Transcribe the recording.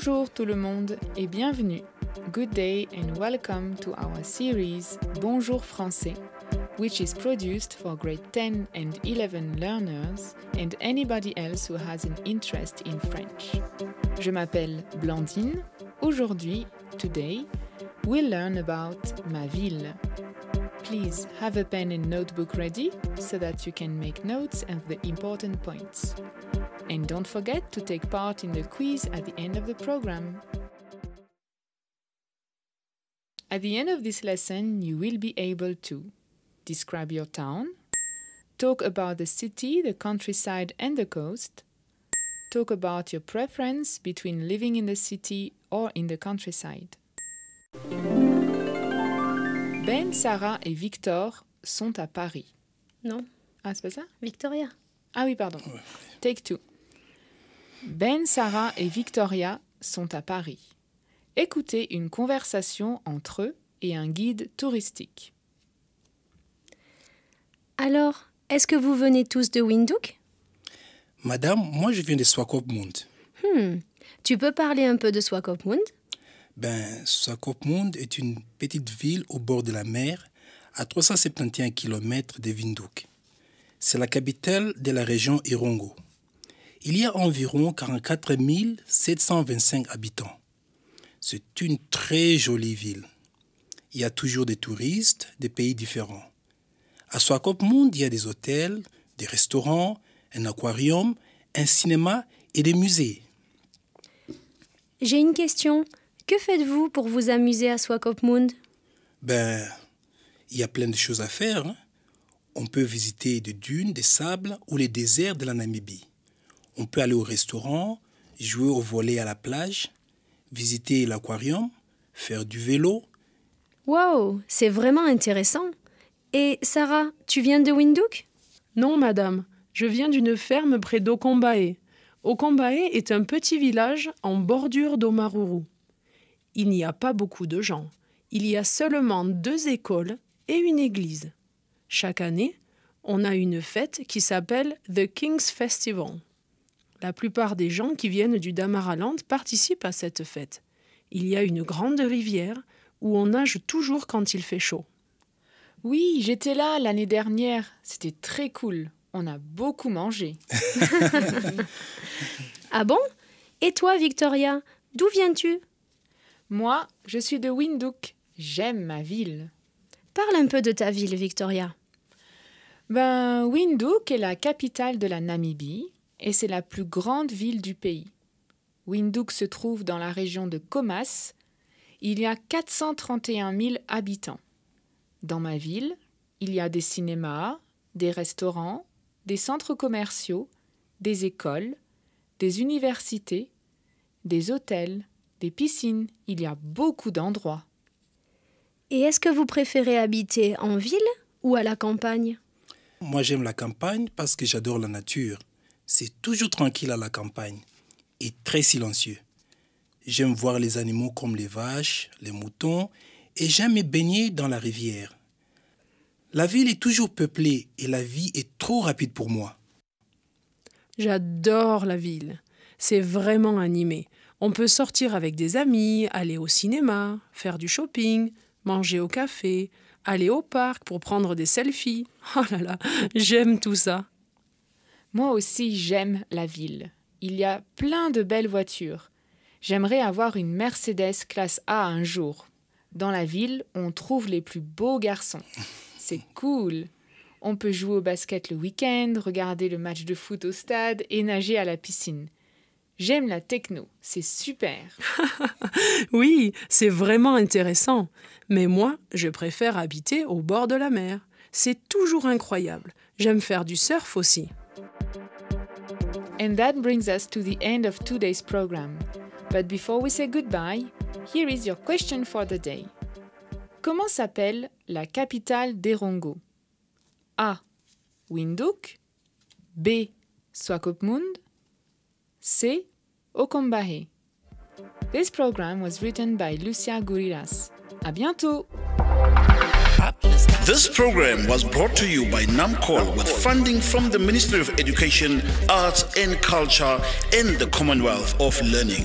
Bonjour tout le monde et bienvenue. Good day and welcome to our series Bonjour Français, which is produced for grade 10 and 11 learners and anybody else who has an interest in French. Je m'appelle Blandine. Aujourd'hui, today, we'll learn about ma ville. Please have a pen and notebook ready so that you can make notes of the important points. And don't forget to take part in the quiz at the end of the program. At the end of this lesson, you will be able to describe your town, talk about the city, the countryside and the coast, talk about your preference between living in the city or in the countryside. Ben, Sarah et Victor sont à Paris. Non. Ah, c'est pas ça? Victoria. Ah oui, pardon. Take two. Ben, Sarah et Victoria sont à Paris. Écoutez une conversation entre eux et un guide touristique. Alors, est-ce que vous venez tous de Windhoek? Madame, moi je viens de Swakopmund. Tu peux parler un peu de Swakopmund? Swakopmund est une petite ville au bord de la mer, à 371 km de Windhoek. C'est la capitale de la région Erongo. Il y a environ 44 725 habitants. C'est une très jolie ville. Il y a toujours des touristes de pays différents. À Swakopmund, il y a des hôtels, des restaurants, un aquarium, un cinéma et des musées. J'ai une question. Que faites-vous pour vous amuser à Swakopmund? Il y a plein de choses à faire. On peut visiter des dunes, des sables ou les déserts de la Namibie. On peut aller au restaurant, jouer au volley à la plage, visiter l'aquarium, faire du vélo. Wow, c'est vraiment intéressant. Et Sarah, tu viens de Windhoek? Non, madame. Je viens d'une ferme près d'Okombaé. Okombaé est un petit village en bordure d'Omaruru. Il n'y a pas beaucoup de gens. Il y a seulement 2 écoles et une église. Chaque année, on a une fête qui s'appelle The King's Festival. La plupart des gens qui viennent du Damaraland participent à cette fête. Il y a une grande rivière où on nage toujours quand il fait chaud. Oui, j'étais là l'année dernière. C'était très cool. On a beaucoup mangé. Ah bon? Et toi, Victoria, d'où viens-tu? Moi, je suis de Windhoek. J'aime ma ville. Parle un peu de ta ville, Victoria. Windhoek est la capitale de la Namibie et c'est la plus grande ville du pays. Windhoek se trouve dans la région de Khomas. Il y a 431 000 habitants. Dans ma ville, il y a des cinémas, des restaurants, des centres commerciaux, des écoles, des universités, des hôtels, des piscines. Il y a beaucoup d'endroits. Et est-ce que vous préférez habiter en ville ou à la campagne? Moi j'aime la campagne parce que j'adore la nature. C'est toujours tranquille à la campagne et très silencieux. J'aime voir les animaux comme les vaches, les moutons et j'aime me baigner dans la rivière. La ville est toujours peuplée et la vie est trop rapide pour moi. J'adore la ville. C'est vraiment animé. On peut sortir avec des amis, aller au cinéma, faire du shopping, manger au café, aller au parc pour prendre des selfies. Oh là là, j'aime tout ça. Moi aussi, j'aime la ville. Il y a plein de belles voitures. J'aimerais avoir une Mercedes classe A un jour. Dans la ville, on trouve les plus beaux garçons. C'est cool. On peut jouer au basket le week-end, regarder le match de foot au stade et nager à la piscine. J'aime la techno, c'est super. Oui, c'est vraiment intéressant. Mais moi, je préfère habiter au bord de la mer. C'est toujours incroyable. J'aime faire du surf aussi. And that brings us to the end of today's program. But before we say goodbye, here is your question for the day. Comment s'appelle la capitale d'Erongo? A. Windhoek. B. Swakopmund. C. Okombaé. This program was written by Lucia Guriras. À bientôt! This program was brought to you by NAMCOL with funding from the Ministry of Education, Arts and Culture and the Commonwealth of Learning.